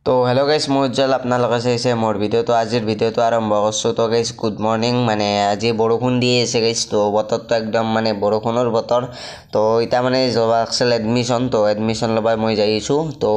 তো hello' guys মই উজ্জ্বল আপোনালোকে চাইছে মোৰ ভিডিঅ'টো আজিৰ ভিডিঅ'টো আৰম্ভ কৰিছোঁ তো গাইজ গুড মৰ্ণিং মানে আজি বৰষুণ দি আছে গাইজ তো বতৰটো একদম মানে বৰষুণৰ বতৰ তো এতিয়া মানে যাব আছিল এডমিশ্যন তো এডমিশ্যন ল'বা মই যাই আছোঁ তো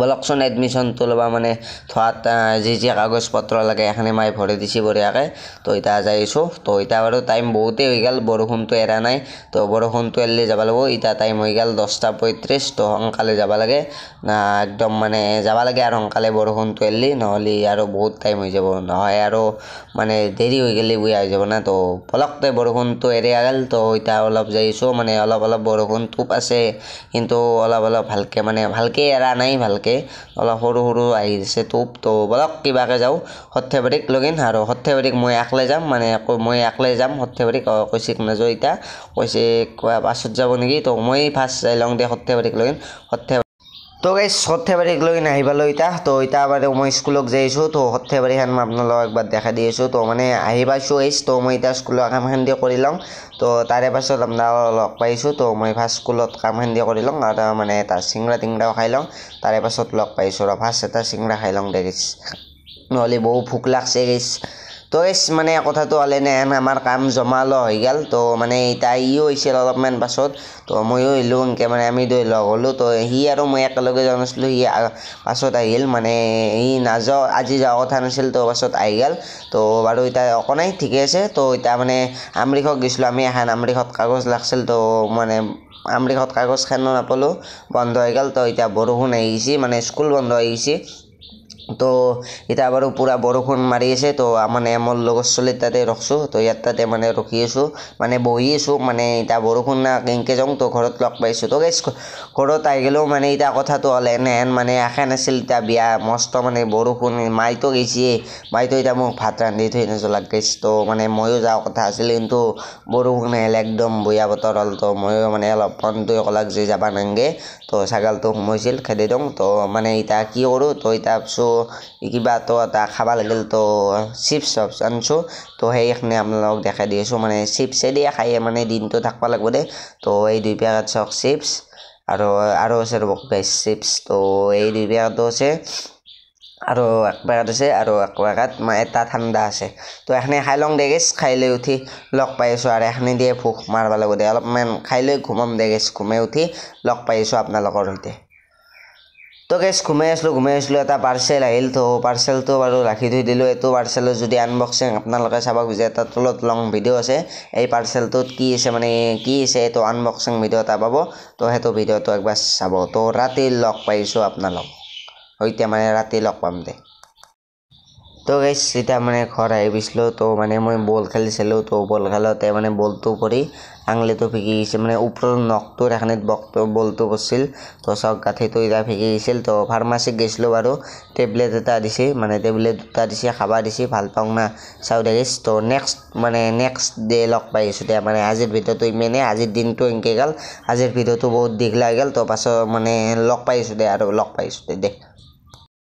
বলকচোন এডমিশ্যনটো ল'বা মানে থোৱাত যি কাগজ পত্ৰ লাগে এখানে মাই ভৰাই দিছে বঢ়িয়াকৈ তো এতিয়া যাই আছোঁ তো এতিয়া বাৰু টাইম বহুতেই হৈ গ'ল বৰষুণটো এৰা নাই তো বৰষুণটো এৰিলে যাব লাগিব এতিয়া টাইম হৈ গ'ল 10:35 তো সোনকালে যাব লাগে না একদম মানে যাব লাগে আৰু সোনকালে বৰষুণটো এৰিলে নহ'লে আৰু বহুত টাইম হৈ যাব নহয় আৰু মানে দেৰি হৈ গ'লে বেয়া হৈ যাব না তো পলকতে বৰষুণটো এৰি গ'ল তো এতিয়া অলপ যাই আছোঁ মানে অলপ বৰষুণ টোপ আছে কিন্তু অলপ ভালকৈ মানে ভালকৈ এৰা নাই ভালকৈ অলপ সৰু আহি আছে টোপ তো বলক কিবাকৈ যাওঁ সৰ্থেবাৰীক লগিন আৰু সৰ্থেবাৰীক মই একলাই যাম মানে মই একলাই যাম সৰ্থেবাৰীক কৈছে নাযাওঁ এতিয়া কৈছে পাছত যাব নেকি তো মই ফাৰ্ষ্ট যাই লওঁ দে সৰ্থেবাৰীক লগিন তো গাইজ সৰ্থেবাৰীক লৈ আহিবলৈ তো এতিয়া বাৰু মই স্কুলত যাই আছোঁ তো সৰ্থেবাৰীখন মই আপোনালোকক একবাৰ দেখাই দি আছোঁ তো মানে আহি পাইছোঁ তো মই এতিয়া স্কুলৰ কামখিনি কৰি লওঁ তো তাৰে পাছত আপোনালোকক লগ পাইছোঁ তো মই ফাৰ্ষ্ট স্কুলত কামখিনি কৰি লওঁ আৰু মানে এটা চিংৰা টিংৰাও খাই লওঁ তাৰে পাছত লগ পাইছোঁ আৰু ফাৰ্ষ্ট এটা চিংৰা খাই লওঁ দে গাইজ নহ'লে বহু ভোক লাগছে গাইজ তো গাইজ মানে কথাটো হ'লে নেহেন আমাৰ কাম জমা হৈ গ'ল তো মানে এতিয়া ইও হৈছিল অলপমান পাছত তো ময়ো আহিলোঁ এনেকৈ মানে আমি দুই লগ হ'লোঁ তো সি আৰু মই একেলগে যোৱা নাছিলোঁ সি পাছত আহিল মানে সি নাযাওঁ আজি যোৱা কথা নাছিল তো পাছত আহি গ'ল তো বাৰু এতিয়া একো নাই ঠিকে আছে তো এতিয়া মানে আমৰিখত গৈছিলোঁ আমি এখন আমৰিখত কাগজ লাগিছিল তো মানে আমৰিখত কাগজখনো নাপালোঁ বন্ধ হৈ গ'ল তো এতিয়া বৰষুণ আহিছে মানে স্কুল বন্ধ হৈ গৈছে তো এতিয়া বাৰু পূৰা বৰষুণ মাৰি আছে তো মানে মোৰ লগৰ ছোৱালীৰ তাতে ৰখছোঁ তো ইয়াৰ তাতে মানে ৰখি আছোঁ মানে বহি আছোঁ মানে এতিয়া বৰষুণ কেনেকৈ যাওঁ তো ঘৰত লগ পাইছোঁ তো গাইজ ঘৰত আহি গ'লেও মানে এতিয়া কথাটো হ'ল এনেহেন মানে এখন আছিল এতিয়া বিয়া মস্ত মানে বৰষুণ মাইতো গৈছে মাইতো এতিয়া মোক ভাত ৰান্ধি থৈ নজলাক গাইজ তো মানে ময়ো যোৱা কথা আছিল কিন্তু বৰষুণ আহিলে একদম বেয়া বতৰ হ'ল তো ময়ো মানে অলপ মনটোৱে ক'লাক যে যাব নালাগে তো ছাগালটো সোমাইছিল খেদি দিওঁ তো মানে এতিয়া কি কৰোঁ তো এতিয়া ভাবছোঁ কিবা তো এটা খাব লাগিল তো চিপছ আনিছোঁ তো সেইখিনি আপোনালোকক দেখাই দি আছোঁ মানে চিপছে দিয়ে খাই মানে দিনটো থাকিব লাগিব দেই তো এই 2 পেকেট চাওক চিপছ আৰু আছে ৰ'ব গাইজ চিপছ তো এই 2 পেকেটো আছে আৰু 1 পেকেট আছে আৰু 1 পেকেট এটা ঠাণ্ডা আছে তো এইখিনি খাই লওঁ দে গাইজ খাই লৈ উঠি লগ পাই আছোঁ আৰু এইখিনি দিয়ে ভোক মাৰিব লাগিব দে অলপমান খাই লৈ ঘুমাম দে গাইজ ঘুমাই উঠি লগ পাই আছোঁ আপোনালোকৰ সৈতে তো গাইজ ঘুমাই আছিলোঁ এটা পাৰ্চেল আহিল তো পাৰ্চেলটো বাৰু ৰাখি থৈ দিলোঁ এইটো পাৰ্চেলৰ যদি আনবক্সিং আপোনালোকে চাব খোজে এটা তলত লং ভিডিঅ' আছে এই পাৰ্চেলটোত কি আছে মানে কি আছে এইটো আনবক্সিং ভিডিঅ' এটা পাব তো সেইটো ভিডিঅ'টো একবাৰ চাব তো ৰাতি লগ পাইছোঁ আপোনালোক সৈতে মানে ৰাতি লগ পাম দে তো গাইজ এতিয়া মানে ঘৰ আহি গৈছিলোঁ তো মানে মই বল খেলিছিলোঁ তো বল খেলোঁতে মানে বলটো পৰি আঙুলিটো ভিগি গৈছে মানে ওপৰৰ নখটোৰ এখনিত বলটো পৰিছিল তো চাওক গাঁঠিটো এতিয়া ভিগি গৈছিল তো ফাৰ্মাচীত গৈছিলোঁ বাৰু টেবলেট এটা দিছে মানে টেবলেট দুটা দিছে খাব দিছে ভাল পাওঁ না চাওঁ দে গাইজ তো নেক্সট ডে লগ পাই আছোঁ দে মানে আজিৰ ভিডিঅ'টো ইমানেই আজিৰ দিনটো এনেকৈ গ'ল আজিৰ ভিডিঅ'টো বহুত দীঘল হৈ গ'ল তো পাছত মানে লগ পাই আছোঁ দে আৰু লগ পাইছোঁ দে